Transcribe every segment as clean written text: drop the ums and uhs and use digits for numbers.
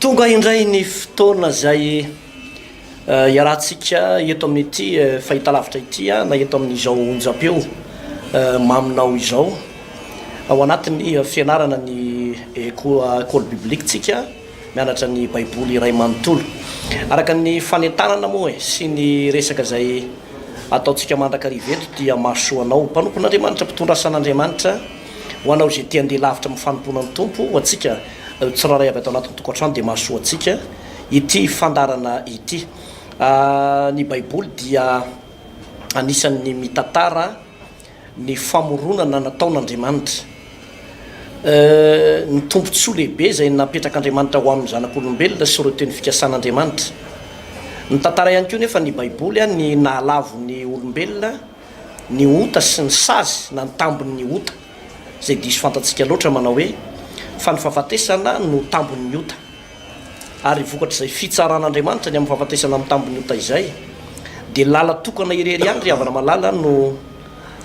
tonga indray ny fotoana zay iarahantsika eto amin'ity fahitalavitra ity na eto amin'izao onjam-peo maminao izao ao anatin'ny fianarana ny école biblique tsika mianatra ny baiboly iray manontolo araka ny fanentanana moa sy ny resaka zay ataontsika mandrakariva eto dia mahasoanao mpanompon'andriamanitra mpitondra asan'andriamanitra ho anao zay tia andeha lavitra amin'ny fanompoana ny tompo ho atsika tsiraray avy atao anatin'ny tokantrano dia mahasoa atsika ity fandarana ity ny baiboly dia anisan'ny mitantara ny famoronana nataon'andriamanitra ny tombontsoa lehibe zay napetrak'andriamanitra ho amin'ny zanak'olombelona sy ireo teny fikasan'andriamanitra ny tantara ihany koa nefa ny baiboly ny nahalavo ny olombelona ny ota sy ny sazy na ny tambony ny ota zay diso fantatsika loatra manao hoe fa ny fahafatesana no tambony ota ary vokatra zay fitsaran'andriamanitra ny amin'ny fahafatesana amin'ny tambony ota izay dia lala tokana irery ihany ry havana malala no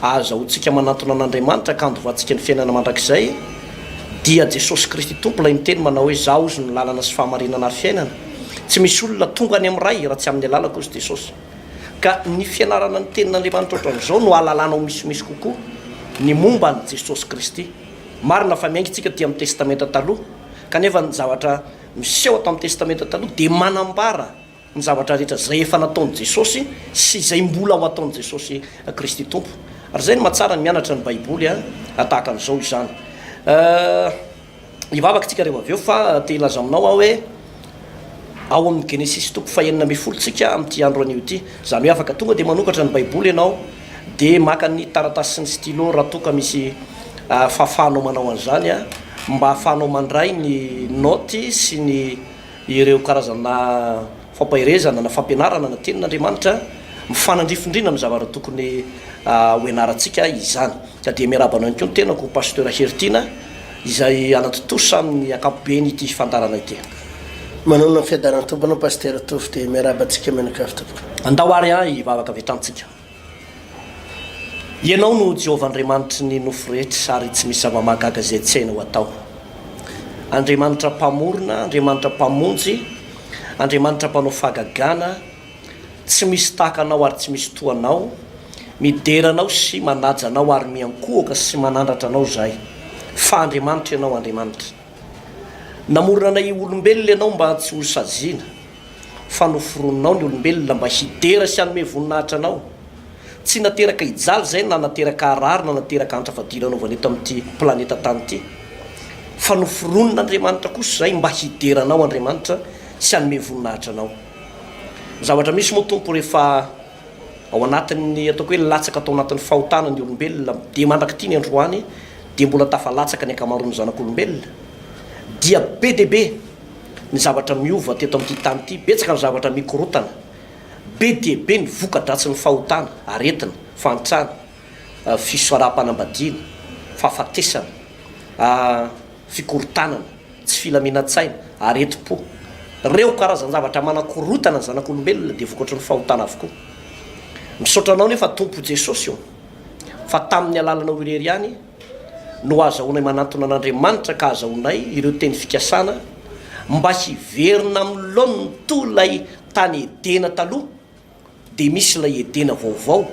azahoantsika manantona an'andriamanitra ka andovatsika ny fiainana mandrakizay dia Jesosy Kristy tompo lay miteny manao hoe zaho ozy ny lalana sy fahamarinana ary fiainana tsy misy olona tonga any amin'ny ray raha tsy amin'ny alalako izy Jesosy ka ny fianarana ny tenin'andriamanitra ohatran'izao no ahalalanao misimisy kokoa ny momba ny Jesosy Kristy marina fa miaingytsika ty amin'ny testamenta taloha kanefa ny zavatra miseho atao amin'ny testamenta taloha dia manambara ny zavatra rehetra zay efa nataon'i Jesosy sy zay mbola ho ataon'i Jesosy Kristy tompo ary zay ny mahatsara ny mianatra ny baiboly tahaka an'izao izany ivavaka tsika rehefa avy eo fa te hilaza aminao aho hoe ao amin'ny Genesisy toko fahenina amby folo tsika amin'ity andro anio ity zany hoe afaka tonga dia manokatra ny baiboly ianao dia maka ny taratasy sy ny stylo raha toka misy fahafahanao manao an'izany mba hahafahanao mandray ny noty sy ny ireo karazana fampahirezana na fampianarana na tenin'andriamanitra mifanandrifindrina amin'ny zavatra tokony hoenarantsika izany ka dia miarabana ihany koa ny tenako pasteur Hertina izay anatotosa amin'ny ankapobeny ity fandarana ity manao ny fiadarana tompona pasteur tovy dia miarabantsika menakavy tompo andao ary ivavaka vetrantsika ianao no Jehovah Andriamanitry ny nofo rehetra ary tsy misy zava-mahagaga zay tsy hainao atao Andriamanitra mpamorona Andriamanitra mpamonjy Andriamanitra mpanao fahagagana tsy misy tahakanao ary tsy misy toanao mideranao sy manajanao ary miankohaka sy manandratra anao zahay fa Andriamanitra ianao Andriamanitra namorona anay olombelona ianao mba tsy ho saziana fa noforononao ny olombelona mba hidera sy anome voninahitra anao tsy nateraka hijaly zay na nateraka arary na nateraka antrafadila anaovana eto amin'ity planeta tany ity fa noforonon'Andriamanitra kosa zay mba hideranao Andriamanitra sy anome voninahitra anao zavatra misy moa tompo rehefa ao anatin'ny ataoko hoe latsaka atao anatin'ny fahotana ny olombelona dia mandrakity ny androany dia mbola tafalatsaka ny ankamaroan'ny zanak'olombelona dia be dia be ny zavatra miova teto amin'ity tany ity betsaka ny zavatra mikorotana be dia be ny voka-dratsy ny fahotana aretina fantrana fisoaram-panambadiana fahafatesana fikorotanana tsy filaminatsaina areti-po reo karazany zavatra manakorotana ny zanak'olombelona dia vokatry ny fahotana avokoa misaotranao nefa tompo Jesosy io fa tamin'ny alalanao irery ihany no azahoanay manantona an'Andriamanitra ka azahoanay ireo teny fikasana mba hiverina amin'ny loany ny to lay tany edena taloha dia misy lay edena vaovao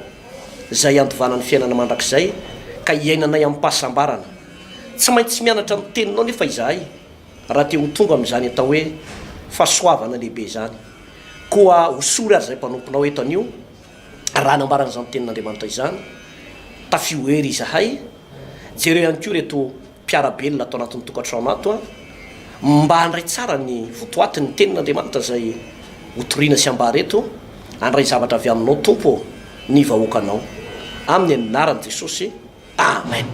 zay andovanan'ny fiainana mandrakizay ka hiainanay amin'ny pahasambarana tsy maintsy mianatra ny teninao nefa izahay raha te ho tonga amin'izany atao hoe fahasoavana lehibe zany koa hosory azy zay mpanomponao eto anio raha nambaran'izany tenin'Andriamanitra izany tafioery izahay jereo ihany koa reto mpiarabelona atao anatin'ny tokantrano ato mba handray tsara ny votoaty ny tenin'Andriamanitra zay hotoriana sy amba reto andray zavatra avy aminao tompo ny vahoakanao amin'ny anaran'i Jesosy amen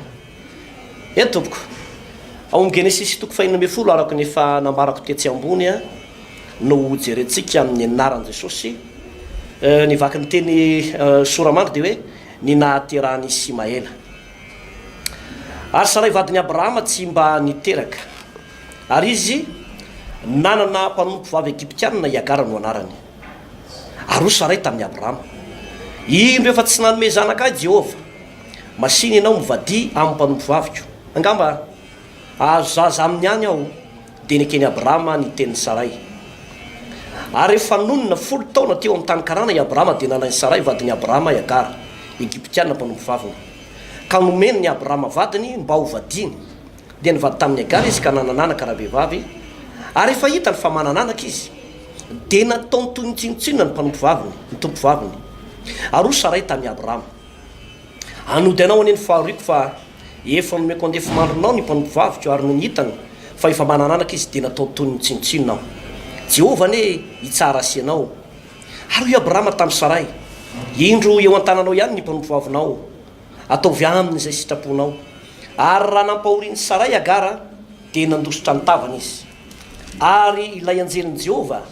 eto tompoko ao amin'ny Genesisy toko fahenina amby folo araka nefa nambarako tetsy ambony no jerentsika amin'ny anaran'i Jesosy ny vaky ny teny soramandry dia hoe ny nahaterahany Ismaela ary saray vadiny Abrahama tsy mba niteraka ary izy nanana mpanompo vavy Egyptianina Iagara no anarany ary saray tamin'ny Abrahama indro efa tsy nanome zanaka Jehovah masiny ianao mivady amin'ny mpanompo vaviko angamba azo zaza amin'ny any aho dia nekeny Abrahama ny teny Saray. Ary rehefa nonona 10 taona teo amin'ny tany Karana i Abrahama dia nalainy Saray vadiny Abrahama i Agara, Egyptiana mpanompo vaviny. Ka nomeny ny Abrahama vadiny mba ho vadiany. Dia nivady tamin'ny Agara izy ka nanananaka rahavehivavy. Ary rehefa hita ny fa manananaka izy, dia nataony toy ny tsinotsinona ny mpanompo vaviny, ny tompo vaviny. Ary Saray tamin'ny Abrahama: anody anao anie ny fahariko fa efa nomeko andefa mandronao ny mpanompo vaviko ary no nihitany fa efa manananaka izy dia natao toy ny tsinotsinona aho. Jehovah ane hitsara asianao. Ary i Abrahama tamin'ny Saray: indro eo an-tananao ihany ny mpanompo vavinao, ataovy aminy izay sitraponao. Ary raha nampahoriany Saray Agara dia nandositra ny tavany izy. Ary ilay anjelin'i Jehovah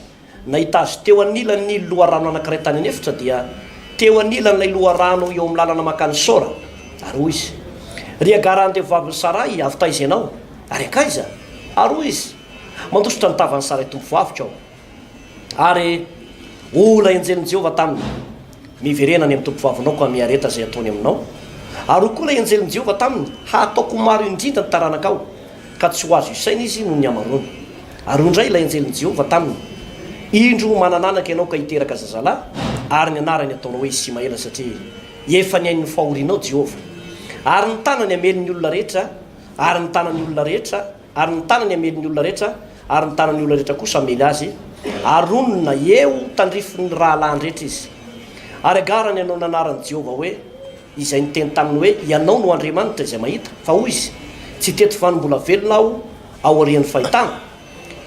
nahita azy teo anilan'ny loharano anankiray tany anefitra dia teo anilan'ilay loharano eo amin'ny lalana makany Sora. Ary hoy izy: ry Agara andeha vavin'ny Saray avy taiza ianao? Ary akaiza? Ary hoy izy: mandositra ny tavan'ny Saray tompo vavika aho. Ary ilay anjelin'i Jehovah taminy: miverenany amin'ny tompo vavinao ka miareta izay ataony aminao. Ary koa ilay anjelin'i Jehovah taminy: hataoko maro indrindra ny taranaka ao, ka tsy ho azo isaina izy noho ny amarony. Ary indray ilay anjelin'i Jehovah taminy: indro manananaka ianao ka hiteraka zazalahy, ary ny anarany ataonao hoe Ismaela satria efa ny ain'ny fahorianao Jehovah. Ary ny tanany amelin'ny olona rehetra, ary ny tanany olona rehetra, ary ny tanany amelin'ny olona rehetra, ary ny tanany olona rehetra kosa amely azy, ary onona eo tandrifin'ny rahalahy rehetra izy. Ary Agara ny anao nanaran'i Jehovah hoe, izay niteny taminy hoe ianao no Andriamanitra izay mahita. Fa hoy izy: tsy teto vanim-bola velona aho ao arian'ny fahitana.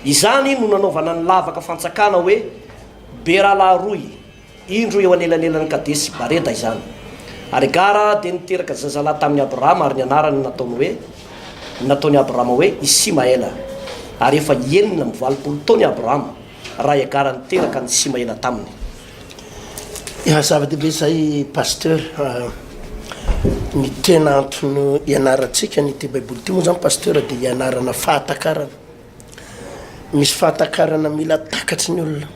Izany no nanaovana ny lavaka fantsakana hoe Berala roy, indro eo anelanelan'ny Kadesy Bareda izany. Ary Agara dia niteraka zazalahy tamin'ny Abrahama ary ny anarany nataony Abrahama hoe Ismaela. Ary efa 920 taona i Abrahama raha i Agara niteraka ny Ismaela taminy. Zava-dehibe zay pasteur, ny tena antony ianarantsika ny ty baiboly ty moa zany pasteur dia ianarana fahatakarana. Misy fahatakarana mila takatry ny olona,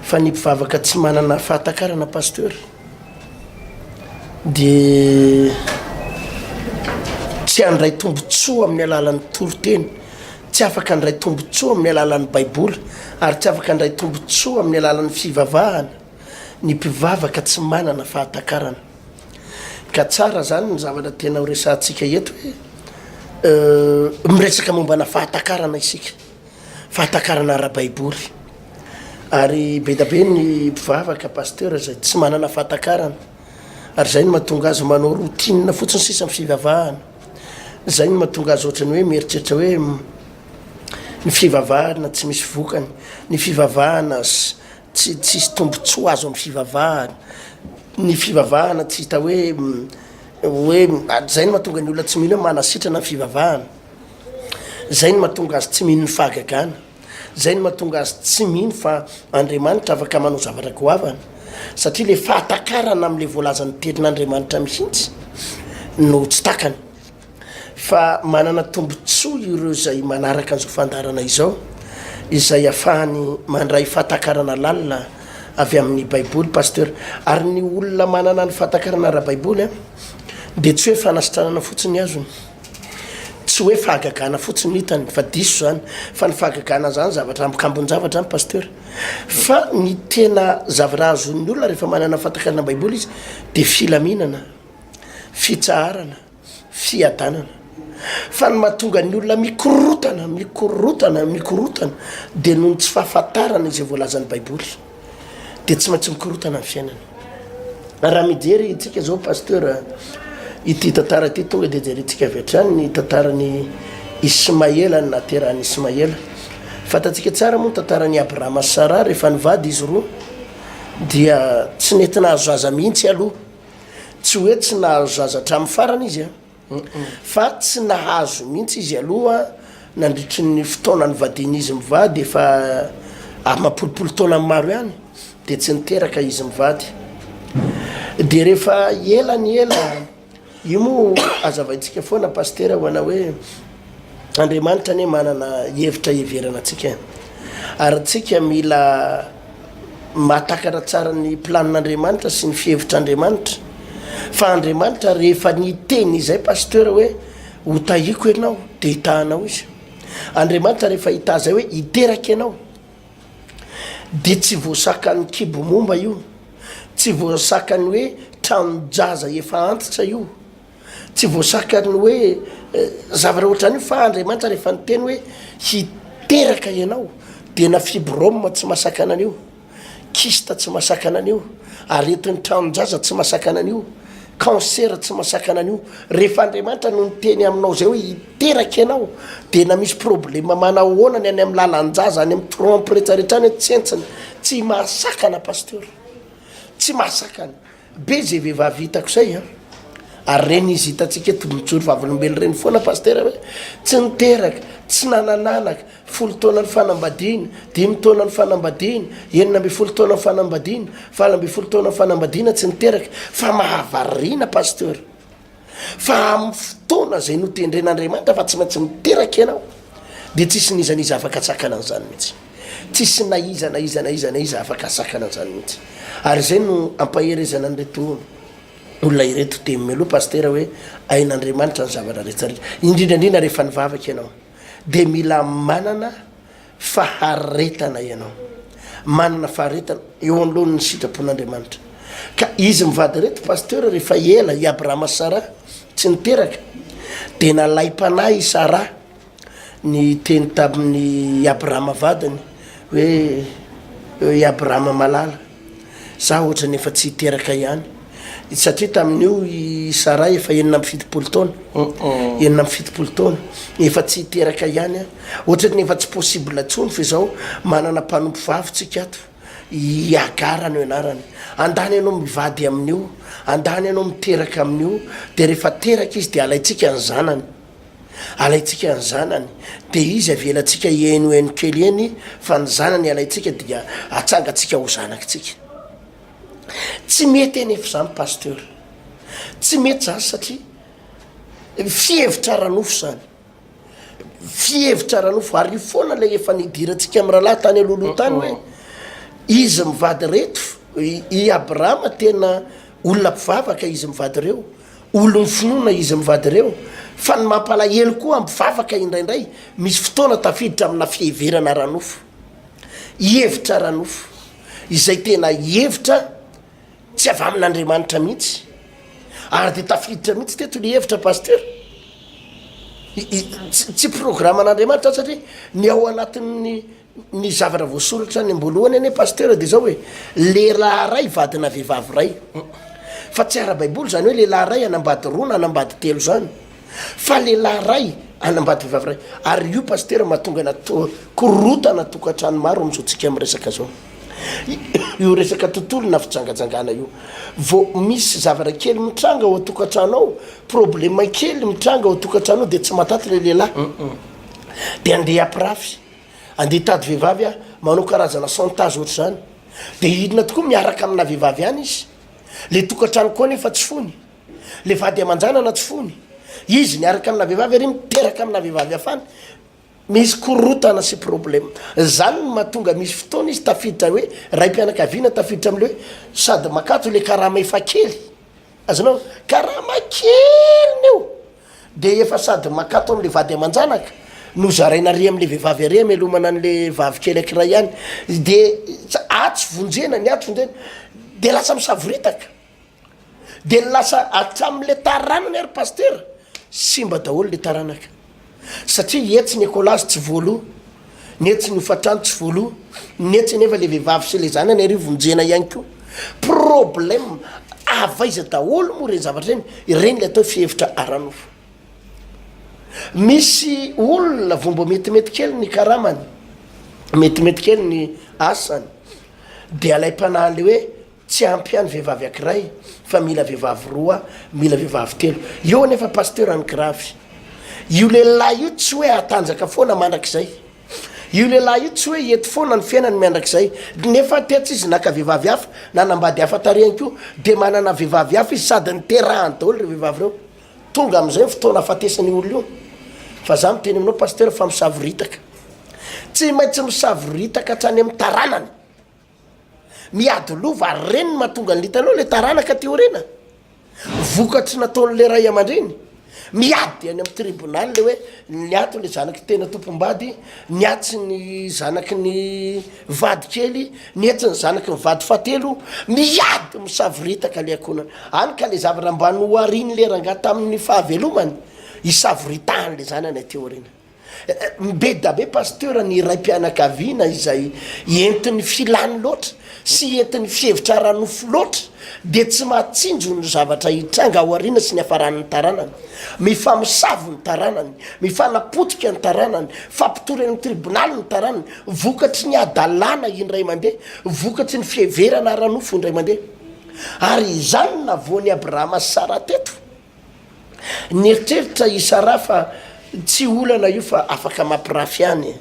fa ny mpivavaka tsy manana fahatakarana pasteur dia tsy handray tombotsoa amin'ny alalan'ny toroteny, tsy afaka handray tombotsoa amin'ny alalan'ny baiboly, ary tsy afaka handray tombotsoa amin'ny alalan'ny fivavahana ny mpivavaka tsy manana fahatakarana. Ka tsara zany ny zavatra tena horesantsika eto hoe miresaka mombana fahatakarana isika, fahatakarana ara-baiboly. Ary be da be ny mpivavaka pasteur zay tsy manana fahatakarana, ary zay no mahatonga azy manao routine fotsiny sisa amin'ny fivavahana. Zay no mahatonga azy ohatrany hoe mieritreritra hoe ny fivavahana tsy misy vokany, ny fivavahana tsy tsisy tombotsoa azo amin'ny fivavahana, ny fivavahana tsy hita hoe zay no mahatonga ny olona tsy mino hoe manasitrana ny fivavahana. Zay no mahatonga azy tsy mino ny fahagagana, zay no mahatonga azy tsy mino fa Andriamanitra afaka manao zavatra goavana, satria le fahatakarana amin'le voalazan'ny tenin'Andriamanitra mihitsy no tsy takany. Fa manana tombotsoa ireo zay manaraka an'izao fandarana izao, izay ahafahany mandray fahatakarana lalina avy amin'ny baiboly pasteur. Ary ny olona manana ny fahatakarana ara-baiboly dia tsy hoe fanasitranana fotsiny azony, tsy hoe fahagagana fotsiny hitany fa diso zany, fa ny fahagagana zany zavatra ambokambon-javatra ny pasteur. Fa ny tena zavatra azon'ny olona rehefa manana fahatakarana baiboly izy dia filaminana, fitsaharana, fiadanana. Fa ny mahatonga ny olona mikorotana dia noho tsy fahafantarana izay voalazan'ny baiboly dia tsy maintsy mikorotana ny fiainana. Raha mijery itsika zao pasteur ity tantara ty tonga dia jerentsika avy hatrany ny tantarany Ismaela, ny naterahany Ismaela. Fatatsika tsara moa ny tantarany Abrahama sy Sara rehefa nivady izy roa dia tsy nety nahazo zaza mihitsy aloha, tsy hoe tsy nahazo zaza hatramin'ny farany izy fa tsy nahazo mihitsy izy aloha nandritry ny fotoana ny vadin'izy mivady efa mapolipolo taona maro ihany dia tsy niteraka izy mivady. Dia rehefa ela io moa azavaintsika foana pasteur hoana hoe Andriamanitra ane manana hevitra heverana antsika, ary tsika mila mahatakatra tsara ny planin'Andriamanitra sy ny fihevitr'Andriamanitra. Fa Andriamanitra rehefa ny teny izay pasteur hoe ho tahiko ianao dia hitahanao izy, Andriamanitra rehefa hita zay hoe hiteraka ianao de tsy voasakany kibo momba io, tsy voasakany hoe tranojaza efa antitra io, tsy voasakany hoe zavatra ohatran'io, fa Andriamanitra rehefa niteny hoe hiteraka ianao de na fibrome tsy masakana an'io, kista tsy masakana an'io, aretin'ny tranojaza tsy masakana an'io, cancer tsy masakana an'io. Rehefa Andriamanitra no niteny aminao zay hoe hiteraka ianao de na misy problema manao honany any amin'ny lalanjaza any amin'ny trompe rehetrarehetra ny tsentsina tsy masakana pasteur, tsy masakana be zay vehivavy hitako zay ary reny izy hitantsika tombontsoro vavolombelo reny foana pasteur hoe tsy niteraka, tsy nanananaka, 10 taona ny fanambadiana, 5 taona ny fanambadiana, 9 taona ny fanambadiana, 12 taona ny fanambadiana tsy niteraka, fa mahavarina pasteur, fa amin'ny fotoana zay notendren'Andriamanitra fa tsy maintsy miteraka ianao de tsisy nizaniza afaka atsakana an'izany mihitsy, tsisy naiza afaka asakana an'izany mihitsy. Ary zay no ampaherezana an'ireto olona ireto temeloha pasteur hoe ain'Andriamanitra ny zavatra rehetrarehetra, indrindrandrindra rehefa nivavaka ianao de mila manana faharetana ianao, manana faharetana eo anoloany ny sitrapon'Andriamanitra. Ka izy mivady reto pasteur rehefa ela i Abrahama Sara tsy niteraka de nalay-panahy i Sara ny teny tamin'ny Abrahama vadiny hoe i Abrahama malala za ohatra nefa tsy hiteraka ihany, satria tamin'io i Sara efa 7 taona, 7 taona efa tsy hiteraka ihany ohatra nefa tsy possible tsony fa zao manana mpanompo vavy tsika ato i Agara no anarany, andany ianao mivady amin'io, andany ianao miteraka amin'io de rehefa teraka izy de alaitsika ny zanany, alaitsika ny zanany de izy avelatsika eno kely eny fa ny zanany alaitsika dia atsangatsika ho zanakitsika. Tsy mety eny efa zany pasteur, tsy mety zany satria fihevitra ranofo zany, fihevitra ranofo ary foana lay efa nidirantsika amin'ny rahalahy tany alohaloha tany hoe izy mivady reto i Abrahama tena olona mpivavaka izy mivady reo, olony finoana izy mivady reo, fa ny mampalahelo koa mpivavaka indraindray misy fotoana tafiditra amina fiheverana ranofo, hevitra ranofo izay tena hevitra tsy avy amin'Andriamanitra mihitsy ary de tafiditra mihitsy teto le hevitra pasteur, tsy programan'Andriamanitra satria ny ao anatin'ny ny zavatra voasoratra ny ambolohany ane pasteur de zao hoe lehilahy ray vadina vehivavy ray, fa tsy ara-baiboly zany hoe lehilahy ray anambady roa na anambady telo zany, fa lehilahy ray anambady vehivavy ray. Ary io pasteur mahatonga korotana tokantrano maro am'izao tsika am'resaka zao, io resaka tontolo na fijangajangana io vo misy zavatra kely mitranga ao tokantrano ao, problema kely mitranga ao tokantrano ao de tsy mataty le lehilahy de andeha aprafy, andeha tady vehivavy manao karazana chantage ohatra zany de hidina tokoa miaraka amina vehivavy any izy, le tokantrano koa nefa tsy fony, le vady aman-janana tsy fony, izy niaraka amina vehivavy ary miteraka amina vehivavy afany, misy korotana sy problema. Zany no mahatonga misy fotoana izy tafiditra hoe raim-pianakaviana tafiditra am'le hoe sady makato le karama efa kely, azonao karama kely eo de efa sady makato am'le vady aman-janaka no zaraina ary am'le vehivavy ary amelomana an'le vavy kely akiray ihany de atsy vonjena ny atsy vonjena de lasa misavoritaka de lasa atram'le taranany ary pasteur simba daholo le taranaka, satria etsy ny ekolazy tsy voaloha, netsy ny ofatrano tsy voaloha, netsy nefa le vehivavy sy le zanany ary vonjena ihany koa, problème avaiza daholo moa reny zavatra reny le atao fihevitra aranofo. Misy olona vomba metimety kely ny karamany, metimety kely ny asany de alay-panahy le hoe tsy ampiany vehivavy akiray fa mila vehivavy roa, mila vehivavy telo. Io nefa pasteur ankiravy, io lehilahy io tsy hoe atanjaka foana mandrakizay, io lehilahy io tsy hoe ety foana ny fiainany miandrakizay, nefa tetsy izy naka vehivavy hafa na nambady hafa tarehany koa de manana vehivavy hafa izy sady niterahany daholo re vehivavy reo, tonga am'izay fotoana afatesany olona io. Fa za miteny aminao pasteur fa misavoritaka, tsy maintsy misavoritaka hatrany amin'ny taranany, miady lova reny mahatonga ny litanao le taranaka teorena, vokatry nataon'le ray aman-dreny miady any amin'ny tribonal le hoe niato le zanaky tena tompombady niatsy ny zanaky ny vady kely niatsy ny zanaky ny vady fatelo miady misavoritaka le akona any ka le zavatra mbany hoariny le ranga tamin'ny fahavelomany isavoritahany le zanany teorina be da be pasteur ny ray mpianakaviana izay entin'ny filany loatra sy entin'ny fihevitra ranofo loatra de tsy mahatsinjo ny zavatra hitranga hoarina sy ny afaran'ny taranany mifamisavo ny taranany mifanapotika ny taranany fampitory amin'ny tribonaly ny taranany vokatry ny adalàna indray mandeha vokatry ny fiheverana ranofo indray mandeha ary izany na voany Abrahama sy Sara teto nieritreritra Isara fa tsy olana io fa afaka mampirafy any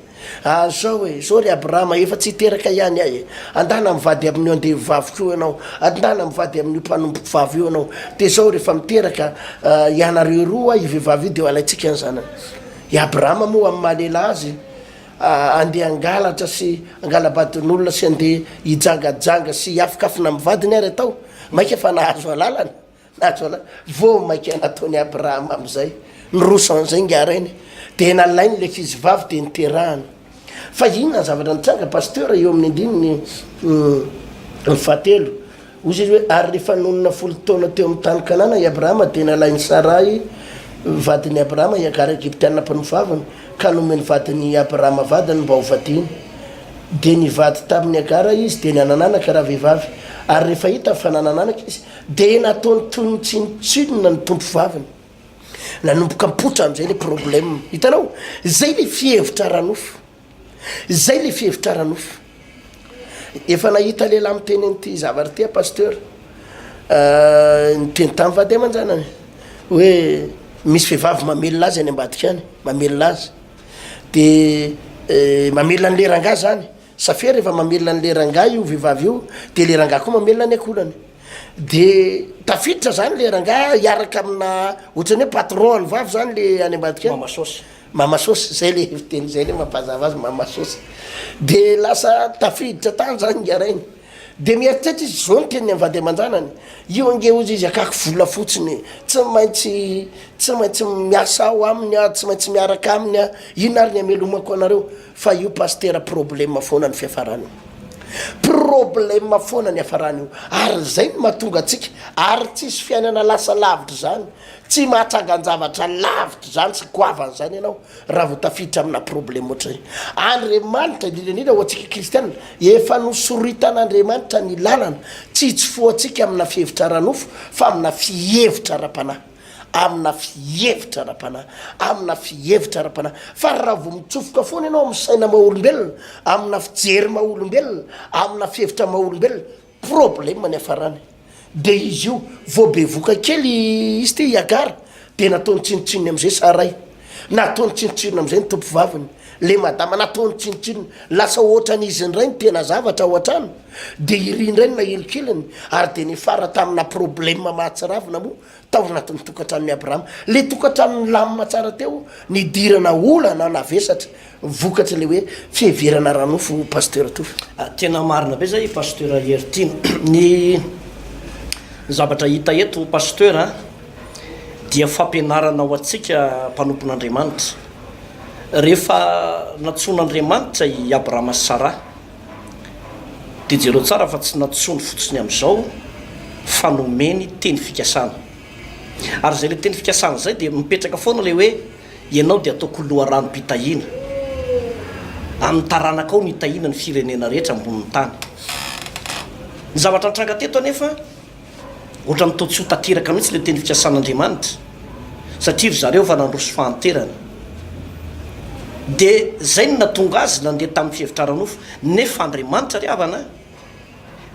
zao hoe zao ry Abrahama efa tsy hiteraka ihany ahy andana mivady amin'ny andeha vavy ko ianao andana mivady amin'ny mpanomboky vavy io anao de zao rehefa miteraka ianareo roa ivehivavy io de alaitsika ny zanany i Abrahama moa amin'ny mahalela azy andeha angalatra sy angalabadin'olona sy andeha hijangajanga sy afakafina mivadiny ary atao maika efa nahazo alalana nahazo alala vo maika nataony Abrahama am'izay nyroso an'izay ngarainy de nalainy le fizy vavy de niterahany fa inona zavatra nitranga pasteur eo amin'ny andininy fatelo ozy izy hoe ary rehefa nonona 10 taona teo amin'ny tany Kanana i Abrahama de nalainy Sarai vadiny Abrahama iagara Egyptianina mpanovavany ka nomeny vadiny Abrahama vadiny mba hovadiny de nivady tamin'ny agara izy de nanananaka raha vehivavy ary rehefa hita fa nanananaka izy de nataony toy ny tsinotsinona ny tompo vaviny nanomboka mipotra am'izay le problème hitanao zay le fihevitra ranofo zay le fihevitra ranofo efa nahita lehilahy miteny an'ity zavatra ty pasteur niteny tamin'ny vady aman-janany hoe misy vehivavy mamelona azy any ambadika any mamelona azy de mamelona an'le rangah zany safia rehefa mamelona an'le rangah io vehivavy io de le rangah koa mamelona any akolany de tafiditra zany le rangah iaraka amina ohatrany hoe patron ny vavy zany le any ambadika mamasosy zay le fiteny zay le mampazava azy mamasosy de lasa tafiditra tany zany ngarainy de mieritreritra izy zao ny teniny mivady aman-janany io ange ozy izy akako vola fotsiny tsy maintsy miasa ao aminy tsy maintsy miaraka aminy ino ary ny amelomako anareo fa io pasteur problème foana ny fiafarany problème foana ny afarany io ary zay no mahatonga atsika ary tsisy fiainana lasa lavitra zany tsy mahatrangan-javatra lavitra zany sy goavany zany ianao raha vo tafiditra amina problème ohatra zay Andriamanitra indrindra ho atsika kristianina efa nosoritan'Andriamanitra ny lalana tsy fo atsika amina fihevitra ranofo fa amina fihevitra ra-panahy amina fihevitra ra-panahy amina fihevitra ra-panahy fa raha vo mitsofoka foana ianao amin'ny saina maha-olombelona amina fijery maha-olombelona amina fihevitra maha-olombelona problème ny afarany de izy io voabe voka kely izy ty iagara de nataony tsinotsinony am'izay Sarai nataony tsinotsinona am'izay ny tompo vaviny le madama nataony tsinotsinona lasa ohatran'izy indray ny tena zavatra ao an-trano de irindray ny nahelokiliny ary de nifara tamina problème mahatsiravina moa tao anatin'ny tokantranon'ny Abrahama le tokantranony lamina tsara teo nidirana olana navesatra vokatra le hoe fiheverana ranofo pasteur to tena marina be zay pasteur Hertine ny zavatra hita eto pasteur dia fampianarana ho atsika mpanompon'Andriamanitra rehefa natson'Andriamanitra i Abrahama sy Sara de jereo tsara fa tsy natsony fotsiny am'izao fa nomeny teny fikasana ary zay le teny fikasana zay de mipetraka foana le hoe ianao de ataoko loharano-pitahina amin'ny taranaka ao ny hitahina ny firenena rehetra ambonin'ny tany ny zavatra nitranga teto anefa ohatra mitao tsy ho tateraka mihitsy le teny fikasan'Andriamanitra satria ry zareo fa nandroso fahanterana de zay no natonga azy nandeha tamin'ny fihevitra ranofo nefa Andriamanitra ry havana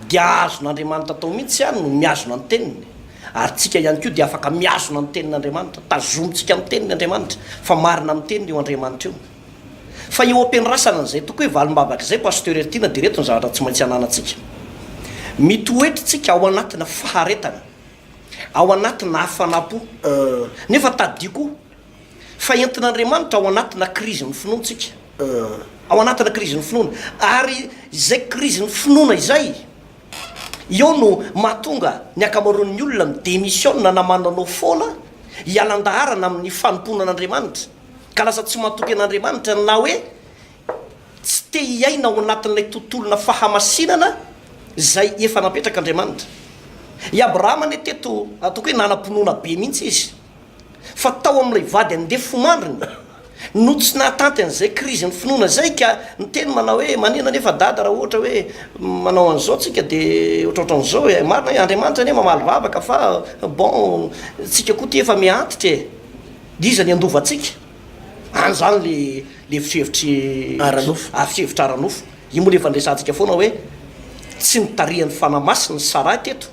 de ahazon'Andriamanitra tao mihitsy any no miazona ny teniny ary tsika ihany koa de afaka miazona ny tenin'Andriamanitra tazomitsika amin'ny tenin'Andriamanitra fa marina amin'ny teniny io Andriamanitra io fa eo ampianarasana an'izay toko hoe valimbavaka zay pasteur Hertine de reto ny zavatra tsy maintsy ananatsika mitoetritsika ao anatina faharetana ao anatina hafanapo nefa tadiko fa entin'Andriamanitra ao anatina krizy ny finoantsika ao anatina krizy ny finoana ary zay krizy ny finoana izay eo no mahatonga ny akamaroan'ny olona ny démission namananao foana hialan-daharana amin'ny fanomponan'andriamanitra ka lasa tsy mahatoky an'andriamanitra na hoe tsy te hiaina ao anatin'ilay tontolona fahamasinana zay efa napetraka andriamanitra. I abrahama ane teto ataoko hoe nanam-ponoana be mihitsy izy fa tao amin'ilay vady andefomandriny no tsy nahatanty an'izay krizy ny finoana zay ka ny teny manao hoe manena nefa dada raha ohatra hoe manao an'izao tsika de ohatraohatran'izao hoe marina hoe andriamanitra ane mamaly vavaka fa bon tsika koa ty efa miantitra e de iza ny andovantsika an'zany le fihevitry fihevitra aranofo io moa le fandraisantsika foana hoe tsy nitarihan'ny fanamasiny sara teto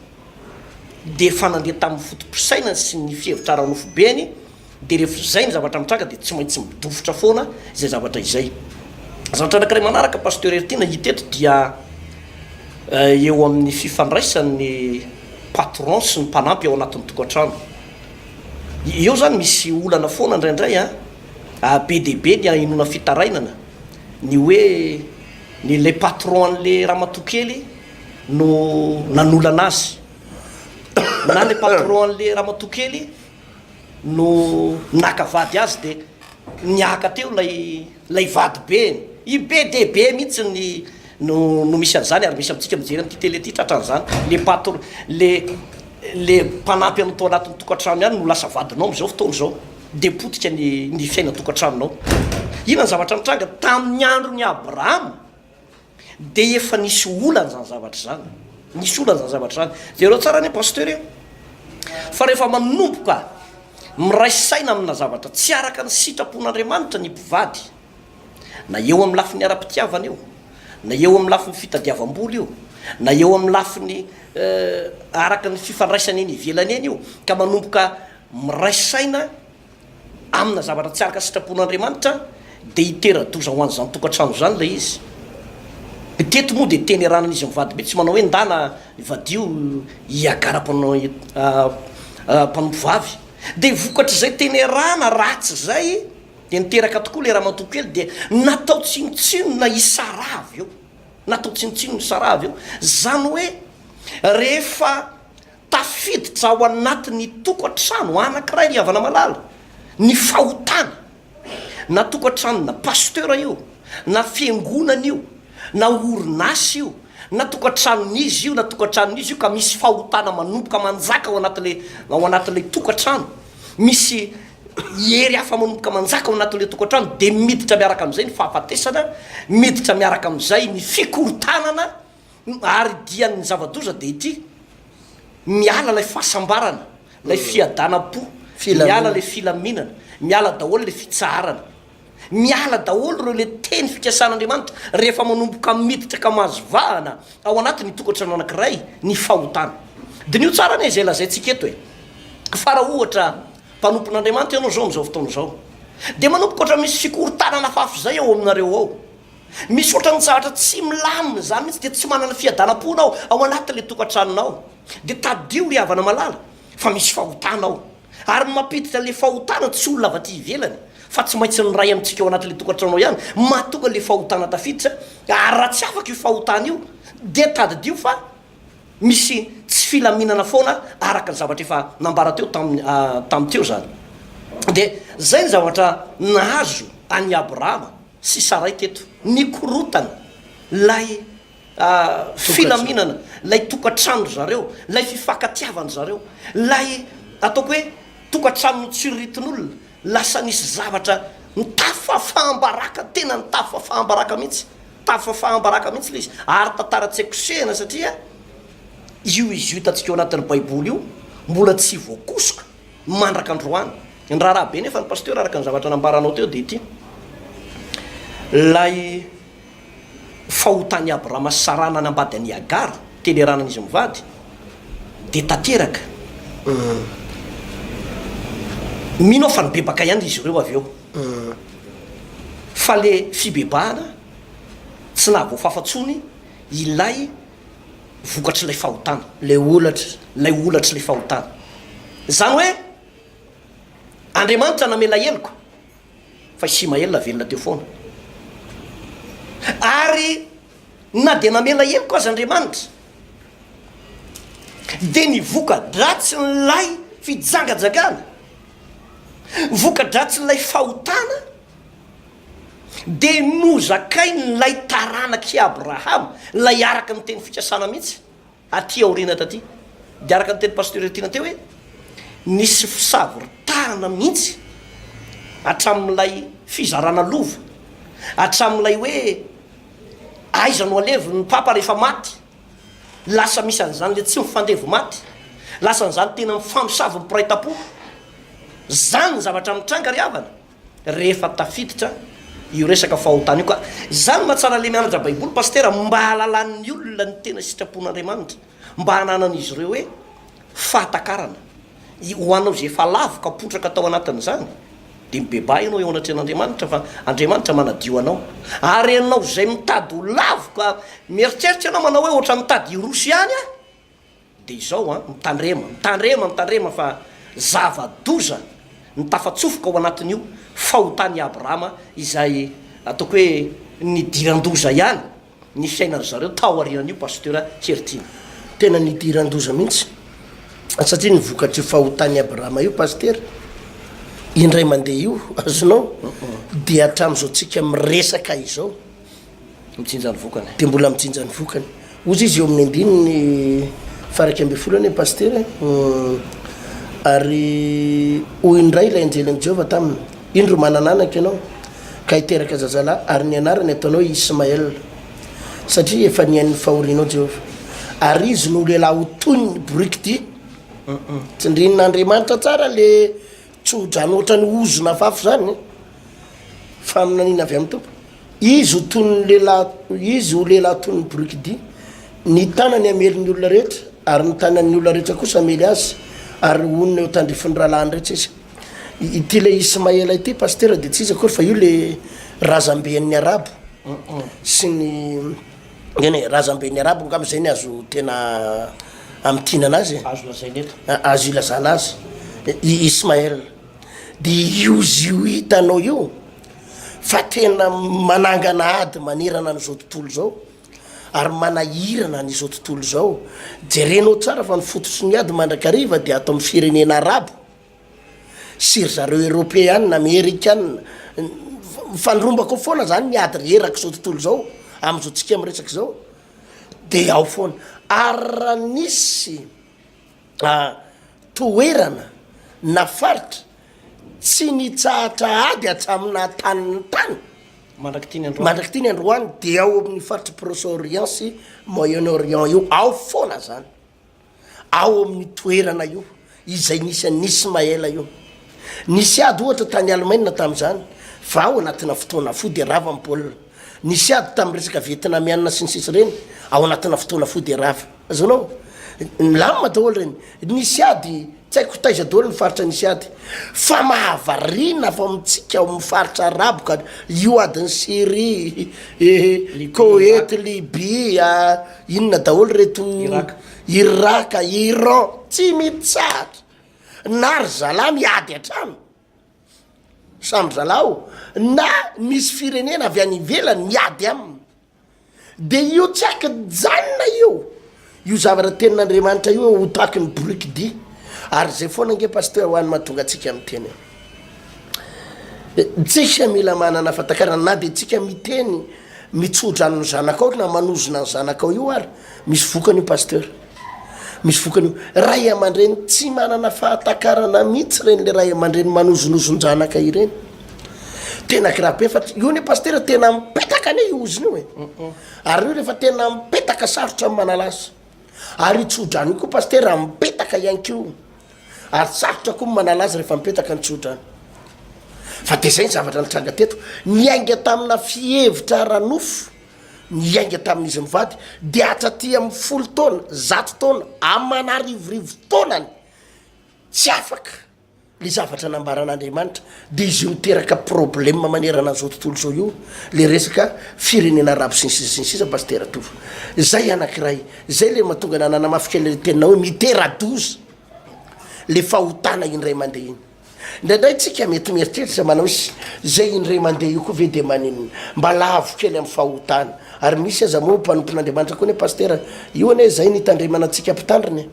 de fanandeha tamin'ny fotom-pisainany sy ny fihevitra aranofo beny de rehefa zay ny zavatra mitranga de tsy maintsy midofotra foana zay zavatra izay. Zavatra anankiray manaraka pasteur Ertina hiteto dia eo amin'ny fifandraisan'ny patron sy ny mpanampy ao anatin'ny tokantrano. Eo zany misy olana foana indraindray be deaibe ny inona fitarainana ny hoe ny le patron an'le ramatokely no nanolana azy na le patron an'le ramatokely no nakavady azy de niaka teo lay vady be i be deaibe mihitsy ny no misy an'izany ary misy amintsika mijery an'ity tele ty tratran'izany le patron le mpanampy anao tao anatin'ny tokantrano ihany no lasa vadinao am'izao fotoana zao de potika ny fiaina tokantranonao. Ina ny zavatra mitranga tamin'ny andro ny Abrahama de efa nisy olana zany zavatra zany nisy olana zany zavatra zany zereo tsara ane pasteur fa rehefa manomboka miraisaina amina zavatra tsy araka ny sitrapon'andriamanitra ny mpivady na eo amin'ny lafin'ny ara-pitiavana io na eo amin'ny lafin'ny fitadiavam-boly io na eo amin'ny lafin'ny araka ny fifandraisany eny ivelany eny io ka manomboka miraisaina amina zavatra tsy araka sitrapon'andriamanitra de hitera-doza ho an'izany tokantrano zany lay izy. Teto moa de teny ranana izy mivady be tsy manao hoe ndana vadio hiagara-panao mpanompovavy de vokatra zay teny rana ratsy zay de niteraka tokoa le raha matokely de natao tsinotsinona isaravy eo natao tsinotsinona isaravy eo zany hoe rehefa tafiditra ao anatin'ny tokantrano anankiray ny havana malala ny fahotana na tokantrano na pasteur io na fiangonana io na orinasy io na tokantranon'izy io na tokantranon'izy io ka misy fahotana manomboka manjaka ao anatin'le tokantrano misy hery hafa manomboka manjaka ao anatin'le tokantrano de miditra miaraka am'izay ny fahafatesana miditra miaraka am'izay ny fikorotanana ary dian'ny zava-doza de ity miala lay fahasambarana lay fiadanam-po miala le filaminana miala daholo le fitsaharana miala daholo reo le teny fikasan'andriamanitra rehefa manomboka miditra ka mahazovahana ao anatin'ny tokantrano anankiray ny fahotana de nio tsara ane zay lazaintsika eto fa raha ohatra mpanompon'andriamanitra ianao zao am'izao fotoana zao de manomboka ohatra misy fikorotanana fafy zay ao aminareo ao misy ohatra ny zavatra tsy milamina zany mihitsy de tsy manana fiadanam-ponao ao anatin'le tokantranonao de tadio ry havana malala fa misy fahotana ao ary mampiditra le fahotana tsy olona avaty ivelany fa tsy maintsy ny ray amintsika ao anatin'le tokantranonao ihany mahatonga le fahotana tafiditra ary raha tsy afaka io fahotana io de tadidio fa misy tsy filaminana foana araka ny zavatra efa nambara teo tam'teo zany de zay ny zavatra nahazo any Abrahama sy Saray teto ny korotana lay filaminana lay tokantrano zareo lay fifankatiavana zareo lay ataoko hoe tokantrano tsiriritin'olona lasa nisy zavatra nitafafahambaraka tena nitafafahambaraka mihitsy tafafahambaraka mihitsy le izy ary tantara tsy haikosehana satria io izy io tatsika eo anatin'ny baiboly io mbola tsy voakosoka mandraka androany ny raharaha be nefa ny pasteur araka ny zavatra nambaranao teo de ity lay fahotany Abrahama sarana nambady any Agara teleranan'izy mivady de tanteraka mino fa nibebaka ihany izy ireo avy eo fa le fibebahana tsy nahavoafafatsony ilay vokatry lay fahotana lay olatry lay fahotana zany hoe Andriamanitra namela heliko fa Isimaela velona teo foana ary na de namela heliko azy Andriamanitra de nivoka dratsy ny lay fijangajagana vokadratsy nylay fahotana de nozakay nylay taranaky Abraham lay araka ny teny fikasana mihitsy aty aorina taty de araka ny teny pasteur tiana teo hoe nisy fisavoritahana mihitsy atramin'ilay fizarana lova atramin'ilay hoe aiza no alevo ny papa rehefa maty lasa misy an'izany le tsy mifandevo maty lasa n'izany tena mifamosavy mipiraita-po zany ny zavatra mitranga ry havana rehefa tafiditra io resaka fahotana io ka zany mahatsara le mianatra baiboly pasteur mba halalan'ny olona ny tena sitrapon'Andriamanitra mba hananan'izy ireo hoe fahatakarana ho anao zay efa lavo ka potraka tao anatin'izany de mibeba ianao eo anatren'Andriamanitra fa Andriamanitra manadio anao ary anao zay mitady ho lavo ka mieritreritra anao manao hoe ohatra mitady irosy ihany a de izao a mitandrema fa zava-doza ny tafatsofoka ao anatin'io fahotany Abrahama izay ataoko hoe nidiran-doza ihany ny fiainany zareo tao arinan'io pasteur Chertina tena nidiran-doza mihitsy satria ny vokatry fahotany Abrahama io pasteur indray mandeha io azonao de hatram'izao tsika miresaka izao mitsinjany vokany de mbola mitsinjany vokany ozy izy eo amin'ny andininy faraky amby folany pasteur ary hoy indray ilay anjelin'i Jehova taminy indro manananaka ianao ka hiteraka zazalahy ary ny anarany ataonao Ismaël satria efa niain'ny fahorinao Jehova ary izy no lehilahy ho toy ny borikity tsindrinin'Andriamanitra tsara le tsodrany ohatrany ozona fafy zany fa aminanina avy amin'ny tompo izy ho toy ny lehilahy izy ho lehilahy toy ny borikity ny tanany amelin'ny olona rehetra ary ny tanan'ny olona rehetra kosa amely azy ary onona eo tandrifin'ny rahalahany rehetra izy ity le Ismaël ity pasteur de tsy izy akory fa io le razamben'ny arabo sy ny ene razamben'ny arabo ngam'izay ny azo tena amitiana anazy azo ilazana azy Ismaël de io hitanao io fa tena manangana ady manirana n'izao tontolo zao ary manahirana n'izao tontolo zao jerenao tsara fa ny fototsy ny ady mandrakariva de ato amin'ny firenena arabo sy ry zareo européenne américaine fanrombako foana zany ny ady reraka zao tontolo zao am'izao tsika miresaka zao de ao foana ary raha nisy toerana na faritra tsy nitsahatra ady atramina tanin'ny tany mandraky tiny androany de ao amin'ny faritra Proche-Orient sy Moyen-Orient io ao foana zany ao amin'ny toerana io izay nisy an'ny Ismaël io nisy ady ohatra tany Allemagne tam'izany fa ao anatina fotoana fody rava Paul nisy ady tamin'ny resaka vietnamiana sy ny sisy reny ao anatina fotoana fody rava azonao lamma daholo reny nisy ady tsy haiko taiza daholo ny faritra nisy ady fa mahavarina fa mitsika amin'ny faritra arabo ka io adiny Syrie Koweït Libye inona daholo reto Irak Iran tsy mitsahatra na ry zalahy miady hatrany samy zalahy na misy firenena avy any ivelany miady aminy de io tsy aky janona io zavatra tenin'Andriamanitra io ho taky ny borikidi ary zay foana nge pasteur ho any mahatonga atsika amin'ny teny tsika mila manana fatakarana na de tsika miteny mitsodrano ny zanakao na manozona ny zanakao io ary misy vokany io pasteur misy vokany io ray aman-dreny tsy manana fahatakarana mihitsy reny le ray aman-dreny manozonozon-janaka ireny tena kirabe fa io ne pasteur tena mipetaka ane io oziny io e ary io rehefa tena mipetaka sarotra amin'ny manalasa ary tsodrano io koa pasteur mipetaka ihany kio ary sarotra koa manalaza rehefa mipetaka ny tsodrano fa de zay ny zavatra nitranga teto niainga tamina fihevitra ranofo niainga tamin'izy mivady de hatraty amin'ny 10 taona 100 taona amanarivorivo taonany tsy afaka le zavatra nambaran'Andriamanitra de izy io miteraka problème manerana an'izao tontolo zao io le resaka firenena arabo sy ny sisa pasteur atovo zay anankiray zay le mahatonga nanana mafika le tenina hoe mitera-doza le fahotana indray mandeha iny ndraindray tsika mety mieritreritra manao isy zay indray mandeha io koa ve de manino mba lavo kely amin'ny fahotana ary misy aza moa mpanompon'Andriamanitra koa ne pasteur io ane zay nitandremana antsika mpitandriny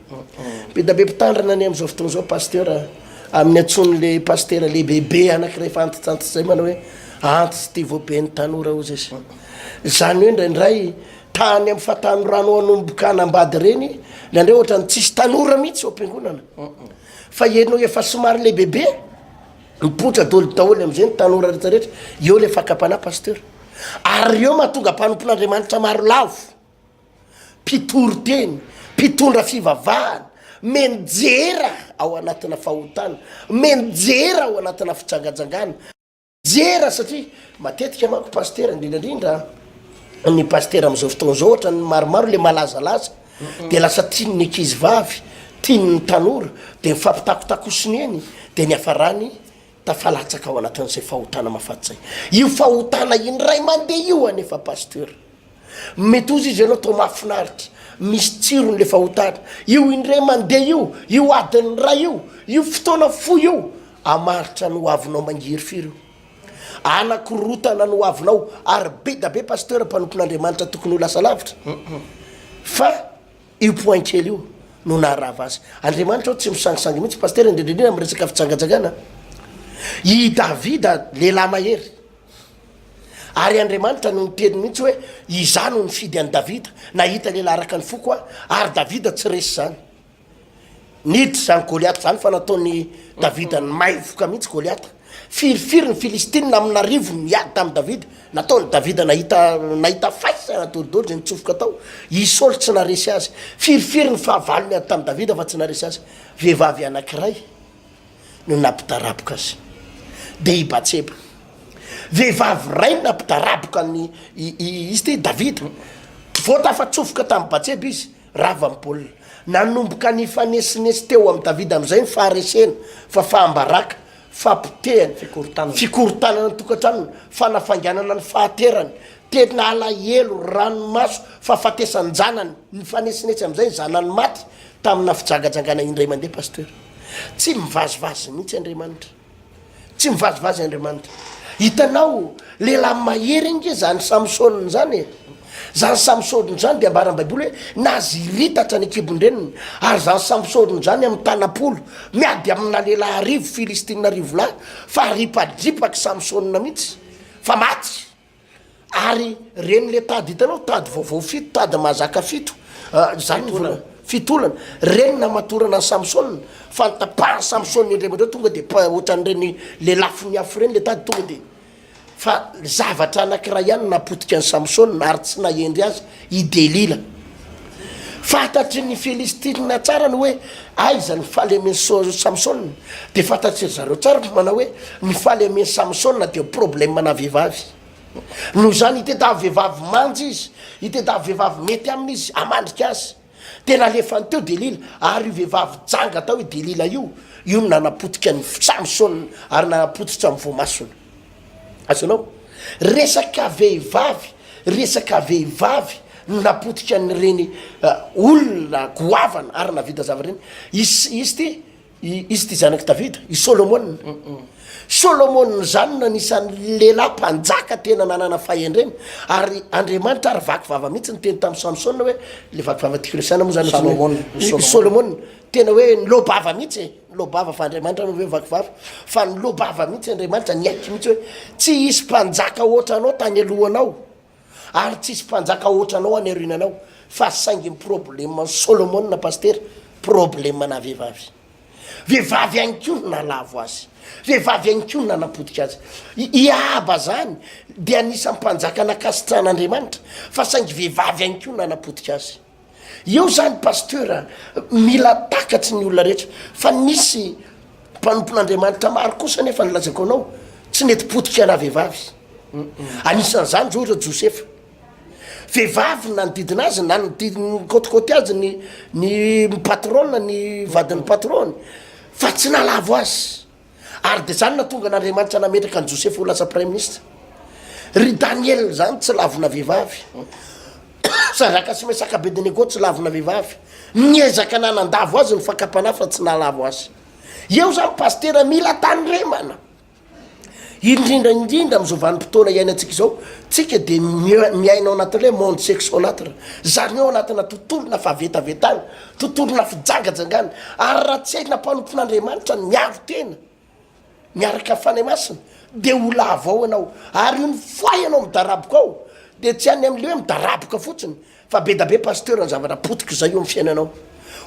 be da be mpitandrina any am'izao fotoana zao pasteur amin'ny atson'le pastera lehibehibe anankiray fa antitsantitsy zay mana hoe antitsy ty voabe ny tanora o zay zany hoe ndraindray tany amin'ny fatanorano anomboka anambady reny le andray ohatra ny tsisy tanora mihitsy o ampiangonana fa enao efa somary lehibehibe mipotra dolo daholy am'izay ny tanora rehetrarehetra eo le fakapana pasteur ary eo mahatonga mpanompon'andriamanitra maro lavo mpitory teny mpitondra fivavahana menjera ao anatina fahotana menjera ao anatina fitsangajangana jera satria matetika manko pasteur indrindrandrindra ny pasteur am'izao fotoana zao ohatra ny maromaro le malazalaza de lasa tiany ny ankizy vavy tiany ny tanora de mifampitakotako eny de ny afarany tafalatsaka ao anatin'izay fahotana mafatizay io fahotana indray mandeha io anefa pasteur mety ozy izy ianao to mahafinaritra misy tsirony le fahotana io indray mandeha io adiny ray io fotoana fo io amaritra no avinao mangiry firy io anakorotana no avinao ary be da be pasteur mpanompon'andriamanitra tokony ho lasa lavitra fa io point kely io no naharava azy andriamanitra ao tsy misangisangy mihitsy pasteur indrindrindrina amy resaka fitsangajangana i davida lehilahy mahery ary andriamanitra no niteny mihitsy hoe iza no nifidy any davida nahita lehilahy araka ny fokoa ary davida tsy resy zany niditra zany goliata zany fa nataony davida ny maivoka mihitsy goliata firifiry ny filistina amina rivo niady tamy davida nataony davida nahita faisa nadoridody zay nitsofoka tao isôly tsy naresy azy firifiry ny fahavalo niady tamy davida fa tsy naresy azy vehivavy anankiray no nampitaraboka azy de i batseba vehivavy ray nampitaraboka ny izy ty davida vo tafatsofoka tamy batseba izy rava am'paolina nanomboka ny fanesinesy teo amy davida am'izay ny faharesena fa fahambaraka fampitehany fikorontanana ny tokantranony fanafanganana ny fahaterany tena alahelo ranomaso fahafatesany janany ny fanesinesy am'izay zanany maty tamina fijangajangana indray mandeha pasteur tsy mivazivazy mihitsy andriamanitra tsy mivazivazy andriamanitra hitanao lehilahy mahery nge zany samsoniny zany zany samsoniny zany de ambarany baiboly hoe naziritatra ny ekibondreniny ary zany samsoniny zany amy tanapolo miady amina lehilahy arivo filistina arivo lahy fa ripadripaky samsonina mihitsy fa maty ary reny le tady hitanao tady vaovao fito tady mahazaka fito zany volana fitolana reny namatorana ny samsonina fa nitapahany samsoniny indremandreo tonga de ohatran'ireny le lafo ny afo reny le tady tonga de fa zavatra anakiray ihany napotika ny samsonina ary tsy nahendry azy i delila fantatry ny filistina tsara ny hoe aiza ny fahalemeny samsonina de fantatry zareo tsara manao hoe ny fahalemeny samsonina de problème na vehivavy no zany itedavy vehivavy manjy izy itedavy vehivavy mety amin'izy amandrika azy tena lefany teo delila ary io vehivavy janga tao i delila io no nanapotika ny samsonina ary nanapotitra amy voamasona azonao resaka vehivavy no napotika ny reny olona goavana ary navita zavareny izy ty zanaky davida i solomona solomona zany nanisan'ny lehilahy mpanjaka tena nanana fahendreny ary andriamanitra ary vakivava mihitsy ny teny tamy samsona hoe le vakivava tikresiana moa zany solomona tena hoe nylobava mihitsy nylobava fa andriamanitra hoe vakivava fa nylobava mihitsy andriamanitra niaiky mihitsy hoe tsy isy mpanjaka ohatranao tany alohanao ary tsy isy mpanjaka ohatranao any arinanao fa saingy problème solomona paster problème na vehivavy any ko no nalavo azy vehivavy any ko no nanapotika azy iaba zany de anisan'ny mpanjaka nakasitran'andriamanitra fa saingy vehivavy any ko no nanapotika azy eo zany pasteur mila takatsy ny olona rehetra fa nisy mpanompon'andriamanitra maro kosa nefa nilazako anao tsy nety potika na vehivavy anisan'zany zao ohatra josefa vehivavy nanodidina azy na nodidiny kôtikôty azy ny patrona ny vadin'ny patrony fa tsy nalavo azy ary de zany natonga n'andriamanitra nametraka ny josefa ho lasa prime ministre ry daniel zany tsy lavona vehivavy saraka sy mesaka bedenego tsy lavona vehivavy miezaka nanandavo azy ny fakapana fa tsy nalavo azy eo zany pastera mila tanyremana indrindraindrindra am'izao vanim-potoana iainantsika izao tsika de miainao anatin'le monde sexolatre zany eo anatina tontolona fahavetavetana tontolona fijangajangana ary raha tsy haina mpanompon'andriamanitra ny miaro tena miaraka fanay masina de ola avao ianao ary io ny foay ianao midaraboka ao de tsy any am'le hoe midaraboka fotsiny fa be da be pasteur ny zavatra potika zay eo amy fiainanao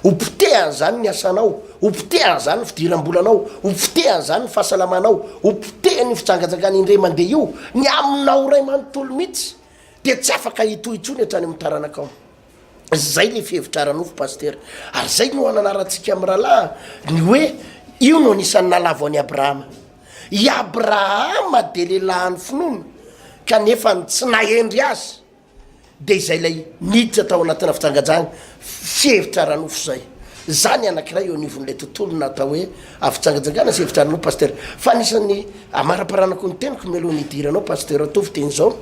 opotehany zany ny asanao opotehany zany ny fidiram-bolanao opotehany zany ny fahasalamanao opotehany ny fijangajangana indray mandeha io ny aminao ray manontolo mihitsy de tsy afaka hitohitsony hatrany amy taranakao zay le fihevitraranofo paster ary zay no ananaratsika amy rahalahy ny hoe io no anisan'ny nalavo any abrahama i abrahama de lelahany finono kanefa ny tsy nahendry azy de izay lay niditra tao anatina fijangajanga fihevitraranofo zay zany anakiray eo anivon'lay tontolo natao hoe afijangajangana sy hevitraranofo paster fa anisan'ny amaraparanako ny teniko mialoha nidiranao paster atovy teny zao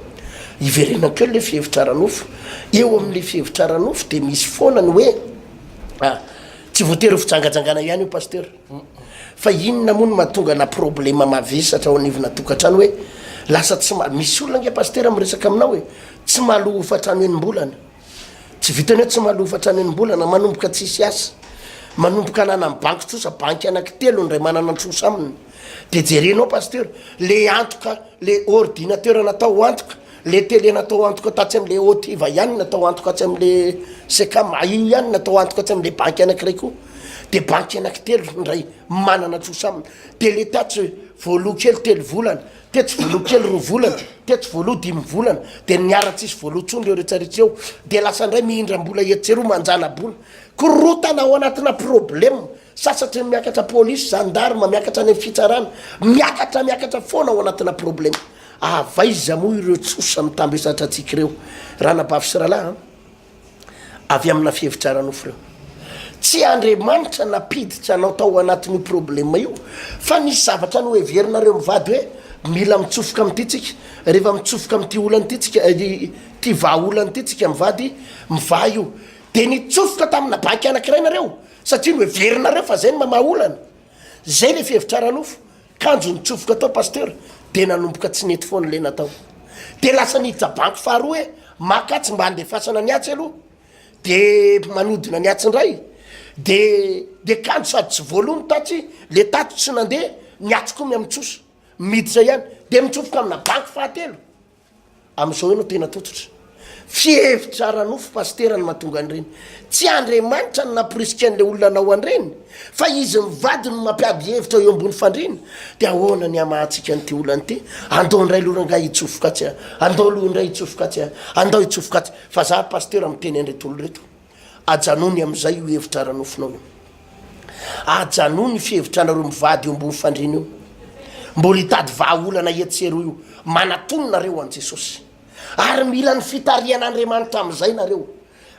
iverenakeo le fihevitraranofo eo am'le fihevitraranofo de misy foanany hoe tsy voatery ho fijangajangana ihany io paster fa inona moa no mahatonga na problema mavesatra ao anivona tokatrano hoe lasa tsy misy olona nge paster miresaka aminao hoe tsy mahaloha hofatrano enim-bolana tsy vitany hoe tsy mahaloha hofatrano enim-bolana manomboka tsisy asa manomboka anana banky trosa banky anankitelo ndray manana trosa aminy de jerenao paster le antoka le ordinateur natao antoka le télé natao antoka tatsy am'le otiva ihany natao antoka atsy am'le sekama io ihany natao antoka atsy am'le banky anankiray koa de banky anankitelo ndray manana trosa aminy de le tatsy voaloha kely telo volana tetsy voaloha kely roa volana tetsy voaloha dimy volana de niara-tsisy voaloha tsony reo rehetrarehetra eo de lasa ndray mihindram-bola etseroa manjana-bola korotana ao anatina problema sasatry miakatra polisy zandarma miakatra any fitsarana miakatra foana ao anatina problema avaiza moa ireo tsosa mitambesatra atsika ireo ranabavy sy rahalahy avy amina fihevitraranofo reo tsy andriamanitra napiditra anao tao anatin'io problema io fa nisy zavatra no everinareo mivady hoe mila mitsofoka am'ty tsika rehefa mitsofoka am'ty olany ty tsika ty vaolany ty tsika mivady miva io de nitsofoka tamina banky anakiray nareo satria no everinareo fa zay ny mamaolana zay le fihevitraranofo kanjo nitsofoka atao paster de nanomboka tsy nety foana le natao de lasa niditra banky faharoa hoe makatsy mba andefasana ny atsy aloha de manodina ny atsindray de kanjo sady tsy voalohany tatsy le tato tsy nandeha niatsy koa miamitsosa midy zay ihany de mitsofoka amina banky fahatelo am'izao enao tena tototra fihevitraranofo pasterany mahatonga an'ireny tsy andriamanitra ny naporisika an'le olona anao an'ireny fa izy mivady no mampiady hevitra eo ambony fandrina de ahoana ny amahatsika n'ty olany ty andao ndray loranga hitsofoka atsy andao loha indray hitsofoka atsy andao hitsofoka atsy fa za paster amiteny andretolo reto ajanony am'izay io hevitraranofonao io ajanony fihevitranareo mivady eo ambony fandrina io mbola hitady vahaolana etsero io manatononareo an jesosy ary mila ny fitarian'andriamanitra am'izay nareo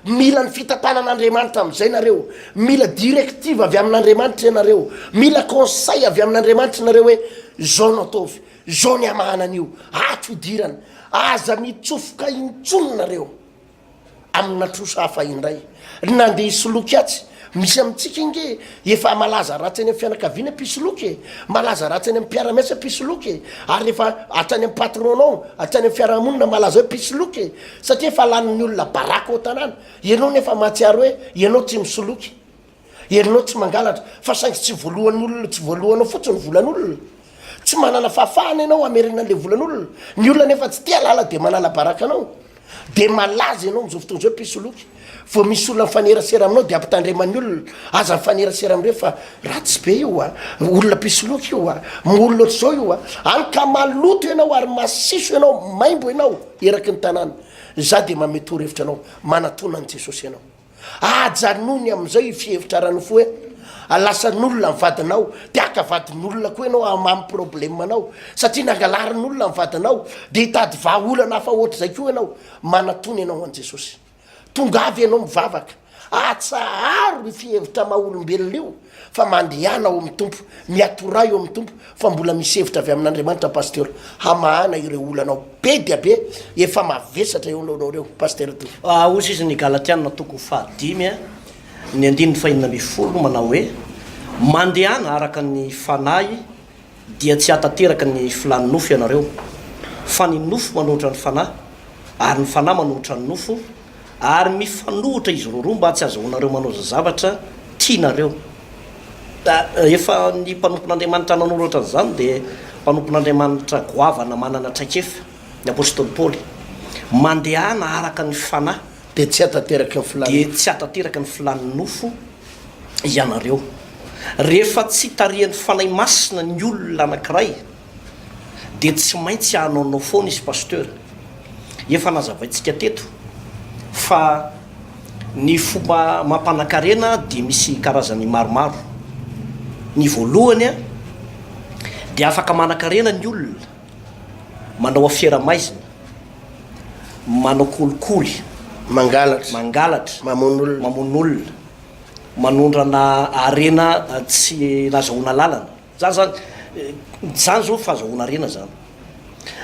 mila ny fitatanan'andriamanitra am'izay nareo mila directive avy amin'andriamanitra ianareo mila conseil avy amin'andriamanitra nareo hoe zao no ataovy zao ny amahanan'io ato idirana aza mitsofoka intsononareo amina trosa hafa indray nandeha isoloky atsy misy amitsika inge efa malaza ratsy any amy fianakaviana pisoloky malaza ratsy any amy mpiaramiasa pisoloky ary efa atrany amy patronao atrany amy fiarahamonina malaza hoe pisoloky satria efa lanin'ny olona baraka ao tanàna ianao nefa mahatsiaro hoe ianao tsy misoloky ianao tsy mangalatra fa saingy tsy voalohan'olona tsy voalohanao fotsiny volan'olona tsy manana fahafahana ianao amerina an'le volan'olona ny olona nefa tsy tia lala de manala baraka anao de malaza ianao mizao fotoana zao pisoloky vo misy olona mifanerasera aminao de ampitandreman'ny olona aza mifanerasera amreo fa ratsy be io olona pisoloky io molona ohatrzao io any ka maloto ianao ary masiso ianao maimbo ianao eraky ny tanàna za de mametory hevitra anao manatonany jesosy ianao ajanony am'izay fihevitraranofo hoe alasan'olona mivadinao de akavadin'olona koa ianao amamy problemanao satria nangalarin'olona mivadinao de hitady vahaolana hafa ohatra zay koa ianao manatony ianao an jesosy tongavy ianao mivavaka atsaharo ny fihevitra maha-olombelona io fa mandehana ao amin'ny tompo miatora eo amin'ny tompo fa mbola misy hevitra avy amin'andriamanitra paster hamahana ireo olanao be dia be efa mavesatra eo naonao reo paster to osy izy ny galatiana toko fahadimy ny andininy fahinina ambifolo manao hoe mandehana araka ny fanahy dia tsy hatateraka ny filany nofo ianareo fa ny nofo manohitra ny fanahy ary ny fanahy manohitra ny nofo ary mifanohitra izy roa mba tsy azahoanareo manao zavatra tianareo. Efa ny mpanompon'Andriamanitra nanoratra an'izany dia mpanompon'Andriamanitra goavana manana traikefa ny apôstôly Paoly mandehana araka ny fanahy dia tsy hatateraka ny filany dia tsy hatateraka ny filany nofo ianareo. Rehefa tsy tarihan'ny fanahy masina ny olona anankiray dia tsy maintsy hanaonao foana izy pasteur. Efa nazavaintsika teto fa ny fomba mampanankarena dia misy karazany maromaro. Ny voalohany a dia afaka manankarena ny olona manao afiera-maizina, manao kolikoly, mangalatra, mamono olona, manondrana arena tsy nazahoana lalana. Zany zao fahazahoana arena zany.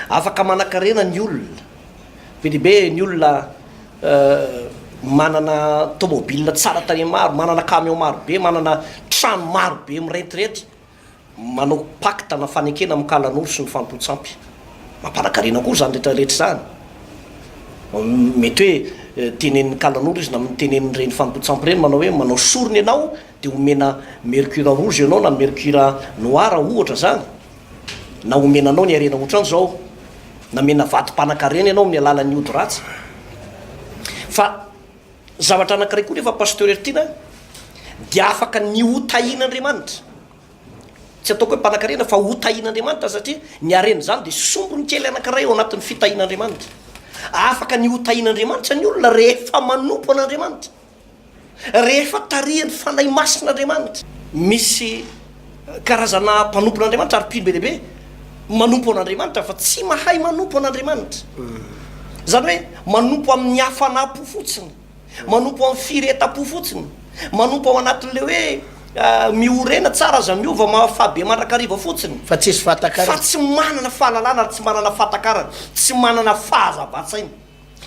Afaka manankarena ny olona bedibe ny olona manana tomobile tsara tany maro, manana camion maro be, manana trano maro be mirentirety, manao pacte na fanekena mikalan'olo sy ny fampotsampy. Mampanankarena koa zany rehetrarehetra zany. Mety hoe tenen'ny kalan'olo izy na tenen'ireny fampotsampy reny manao hoe manao sorony ianao dia omena mercure rouge ianao na mercure noir ohatra zany, na omenanao ny arena ohatra an'izao, na mena vatom-panankarena ianao amin'ny alalan'ny ody ratsy. Fa zavatra anankiray koa nefa pasteur ertiana dia afaka ny hotahian'Andriamanitra. Tsy ataoko hoe mpanankarena fa hotahian'Andriamanitra satria ny arena zany dia sombony kely anankiray ao anatin'ny fitahian'Andriamanitra. Afaka ny hotahian'Andriamanitra ny olona rehefa manompo an'Andriamanitra, rehefa tarihany fanahy masin'Andriamanitra. Misy karazana mpanompon'Andriamanitra ary pino be lehibe manompo an'Andriamanitra fa tsy mahay manompo an'Andriamanitra. Zany hoe manompo amin'ny hafanapo fotsiny, manompo amin'ny firetam-po fotsiny, manompo ao anatin'le hoe miorena tsara aza miova mahafabe mandrakariva fotsiny, fa tsisy fatakarana, fa tsy manana fahalalana ary tsy manana fatakarana, tsy manana fahazavatsaina.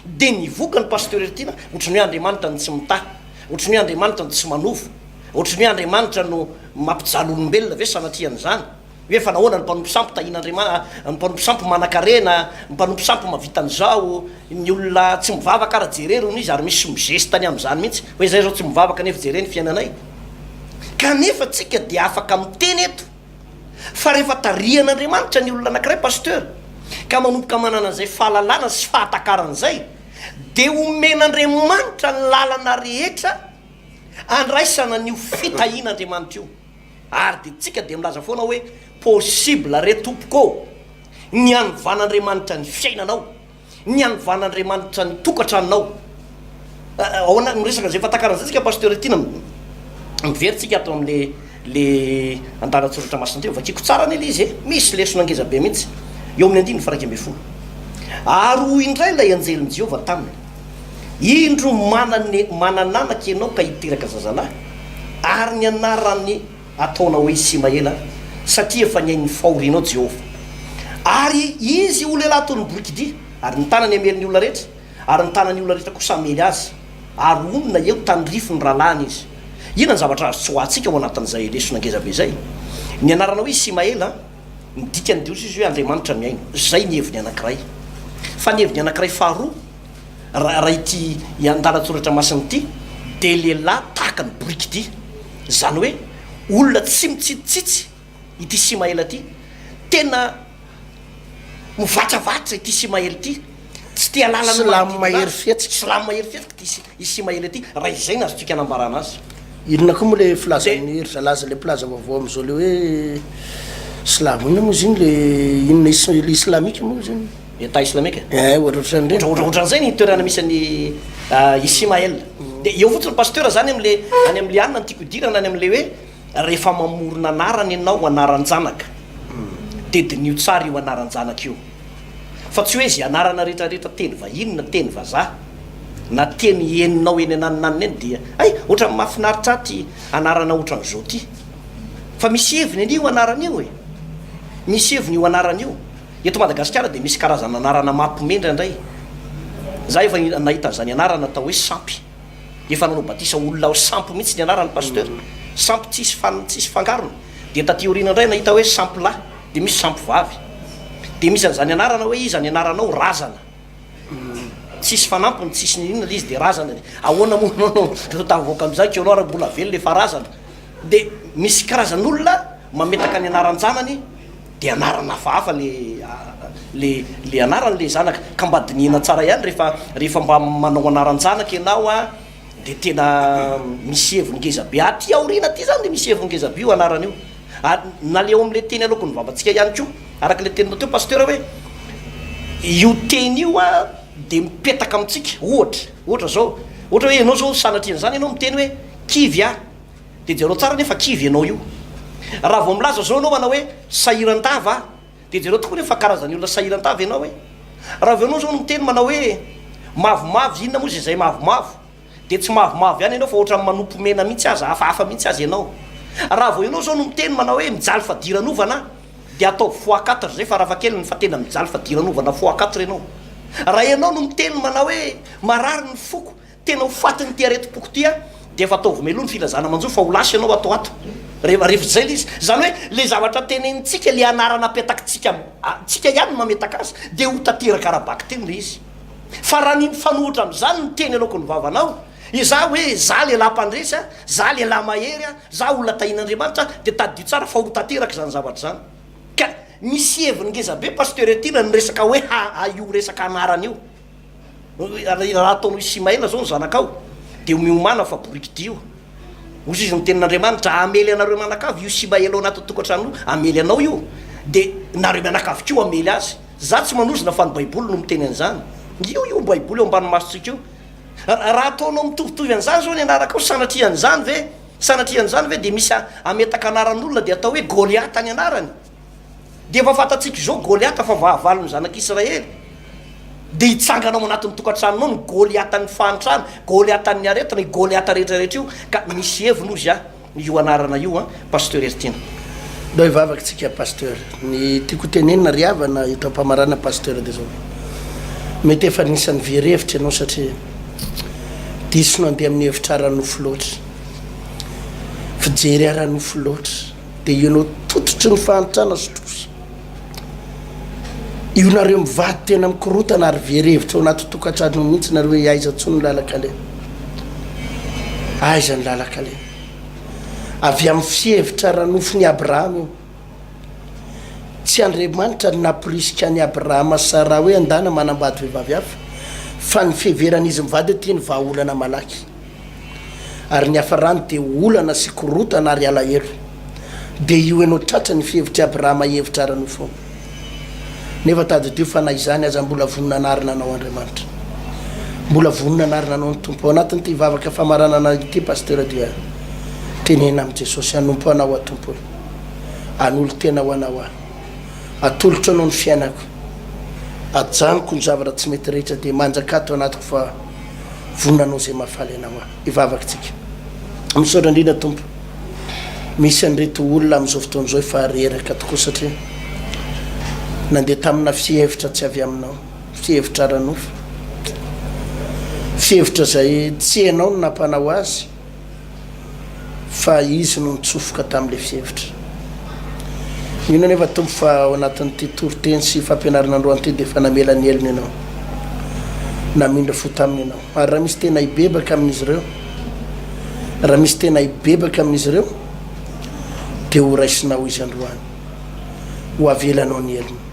Dia nivoka ny pasteur ertiana ohatrany hoe Andriamanitra no tsy mitahy, ohatrany hoe Andriamanitra no tsy manovo, ohatrany hoe Andriamanitra no mampijaly olombelona ve sanatrian'izany. Hoe fa nahoana ny mpanompo sampy tahian'Andriamanitra, ny mpanompo sampy manan-karena, ny mpanompo sampy mavitan'izao, ny olona tsy mivavaka ara jereny hono izy ary misy mizesy tany amin'izany mihitsy hoe zay zao tsy mivavaka nefa jereny fiainanay. Kanefa tsika dia afaka miteny eto fa rehefa tarihan'Andriamanitra ny olona anankiray pasteur ka manomboka manana an'izay fahalalana sy fahatakarana dia omen'Andriamanitra ny lalana rehetra andraisana ny fitahian'Andriamanitra io. Ary dia tsika dia milaza foana hoe possible re tompoko ny anovan'Andriamanitra ny fiainanao, ny anovan'Andriamanitra ny tokantranonao. Ao miresaka zay fahatakarana zay tsika pasteur tiana miveritsika ato amin'le andaratsoratra masina teo. Vakiko tsara ny ilay izy misy lesona angeza be mihitsy eo amin'ny 9:1. Ary ho indray ilay anjelin'i Jehovah taminy: indro manananaka ianao ka hiteraka zazanahy, ary ny anarany ataona hoe Isimaela, satria efa niain'ny fahorianao Jehovah. Ary izy ho lehilahy toy ny borikidia, ary ny tanany ameliny olona rehetra, ary ny tanany olona rehetra kosa amely azy, ary onona eo tandrifo ny rahalany izy. Ina ny zavatra azo tsy hoantsika ao anatin'izay lesona ngezabe zay. Ny anarana hoe Isimaela midika ny Diosy izy hoe Andriamanitra miaino. Zay ny heviny anankiray. Fa ny heviny anankiray faharoa raha ity andalatsoratra masina ity dia lehilahy tahaka ny borikidia, zany hoe olona tsy mitsitsitsy ity Isimaela ity, tena mivatravatra ity Isimaela ity, tsy tia lalana silamo mahery fiatsika, silamo mahery fiatsika ity Isimaela ity. Raha izay no azotsika anambarana azy. Inona koa moa le filazan'ny hery zalaza le plaza vaovao amin'izao le hoe silamo ina moa ziny le inona le islamika moa ziny eta islamika ohatrohatran'izay ny toerana misy any Isimaela. Dia eo fotsiny pasteur zany any amin'le anina ny tiako idirana any amin'le hoe rehefa mamorona anarany ianao anaran-janaka dia dinio tsara io anaran-janaka io, fa tsy hoe izy anarana rehetrarehetra teny vahiny na teny vazaha na teny eninao eny ananinanina eny dia ohatra mahafinaritra aty anarana ohatra n'izao ty, fa misy heviny an'io anaran'io misy heviny io anaran'io. Eto Madagasikara dia misy karazana anarana mampimendra indray. Za efa nahita an'izany anarana atao hoe sampy, efa nanao batisa olona sampy mihitsy ny anarany pasteur, sampy tsisy fangarona. Dia taty aoriana indray nahita hoe sampy lahy, de misy sampivavy de misy an'izany anarana hoe izy any anaranao razana tsisy fanampiny tsisy ninona le izy de razana ahoana moanao tavoaka am'izay keonao raha mbola velo le fa razana de misy karazan'olona mametaka ny anaran-janany de anarana hafahafa le anarany le zanaka ka mba dinihina tsara ihany rehefa mba manao anaran-janaka ianao a de tena misy hevongeza-be aty aorina ty zany de misy hevongeza-be io anarana io naleo am'le teny aloko ny vavantsika ihany ko araka le teninao teo pasteur hoe io teny io a de mipetaka amitsika ohatra zao ohatra hoe ianao zao sanatriana zany ianao miteny hoe kivy a de jereo tsara nefa kivy ianao io raha vao milaza zao anao manao hoe sahiran-tava de jereo tokoa nefa karazany olona sahiran-tava ianao hoe raha vao anao zao no miteny manao hoe mavomavo inona moa zay mavomavo de tsy mavomavo ihany ianao fa ohatra manompo mena mihitsy azy hafahafa mihitsy azy ianao raha vao ianao zao no miteny manao hoe mijaly fadiran'ovana de atao x4 zay fa raha vakeliny fa tena mijaly fadiran'ovana x4 ianao raha ianao no miteny manao hoe marary ny foko tena ho fatiny ty areti-poko tya de efa ataovy meloha ny filazana manjo fa ho lasy ianao ato rehefa zay le izy zany hoe le zavatra tenenitsika le anarana apetakitsika tsika ihany mametaka azy de ho tateraka arabaky teny le izy fa raha ny fanohitra am'zany ny teny aloako ny vavanao iza hoe za lehilahy mpandresy za lehilahy mahery za olona tahin'andriamanitra de tadio tsara fa ho tateraka zany zavatra zany ka misy hevingeza-be pasteur etyna ny resaka hoe io resaka anarana io raha ataonao isimaela zao ny zanakao de miomana fa boriky dio ozy izy nytenin'andriamanitra amely anareo manakavy io simaela ao anaty tokantrano amely anao io de nareo manakavy keo amely azy za tsy manozona fa ny baiboly no miteny an'izany io baiboly eo ambany masotsika io raha ataonao mitovitovy an'izany zao ny anaraka ao sanatrian'zany ve de misy ametaka anaran'olona de atao hoe goliata ny anarany de efa fatatsika zao goliata fa vahavalo ny zanak'israely de hitsanganao anatin'ny tokantranonao ny goliatan'ny fantrano goliatan'ny aretana goliata rehetrarehetra io ka misy heviny ozy io anarana io pasteur ertina do ivavaky tsika pasteur ny tiako tenenina riavana eto ampamarana pasteur de zao mety efa nisan'ny verevitra ianao satria diso no andeha amin'ny hevitra aranofo loatra fijery aranofo loatra de ianao tototry ny fahantrana sotrosa io nareo mivady tena mikorotana ary verevitra ao anaty tokantrano mihitsy nareo hoe aiza tsony lalakale aiza ny lalakale avy amin'ny fihevitra ranofo ny abrahama io tsy andriamanitra ny naporisika ny abrahama sara hoe andana manambady vehivavy hafa fa ny fiheveran'izy mivady ty ny vahaolana malaky ary ny hafarany de olana sy korotana ary alahelo de io ianao tratra ny fihevitra abrahama hevitra ranofo nefa tady dio fa na izany aza mbola vonona anarina anao andriamanitra mbola vonona anarina anao ny tompo ao anatin' ty hivavaka famaranana ity pasteur dia tenena am' jesosy anompo anao atompo an'olo tena ho anao atolotro anao ny fiainako ajanoko ny zavatra tsy mety rehetra de manjakato anatiko fa vonanao zay mahafaly anao hivavaky tsika misaotra indrindra tompo misy an'ireto olona am'izao fotoan'izao efa reraka tokoa satria nandeha tamina fihevitra tsy avy aminao fihevitra ranofo fihevitra zay tsy hainao no nampanao azy fa izy no nitsofoka tam'le fihevitra ino nefa tompo fa ao anatin'ity toriteny sy fampianarinandroany ty de fa namela ny elony ianao namindra fo taminy ianao ary raha misy tena hibebaka amin'izy ireo raha misy tena hibebaka amin'izy ireo de ho raisinao izy androany ho avelanao ny elony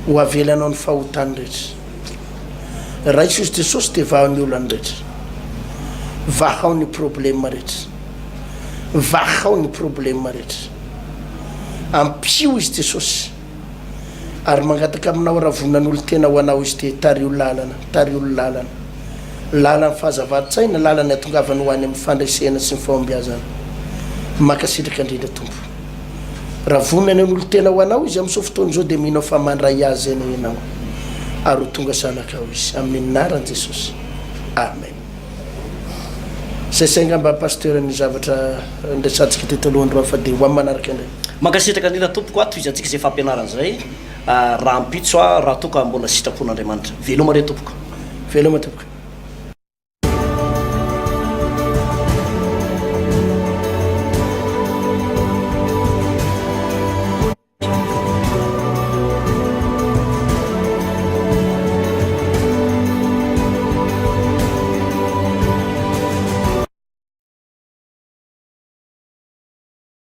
ho avelanao ny fahotany rehetra raisy izy jesosy de vahao ny olany rehetra vahao ny problema rehetra vahao ny problema rehetra ampio izy jesosy ary mangataka aminao raha vonan'olo tena ho anao izy de tary olo lalana fahazavady-tsaina lalany atongavany ho any amin'ny fandraisena sy ny fahombiazana makasitraka indrindra tompo raha vonany an'olo tena ho anao izy amin'izao fotoana zao de mihinao fa mandray azy zany ianao ary ho tonga sanakao izy amin'ny naran'i jesosy amen sainga mba pasteur ny zavatra ndraisantsika teto alohandroa fa de ho amin'ny manaraka indray mankasitraka indrindra tompoko toy izy antsika zay fampianarana zay raha mpitso raha toka mbola sitrapon'andriamanitra veloma re tompoko veloma tompoko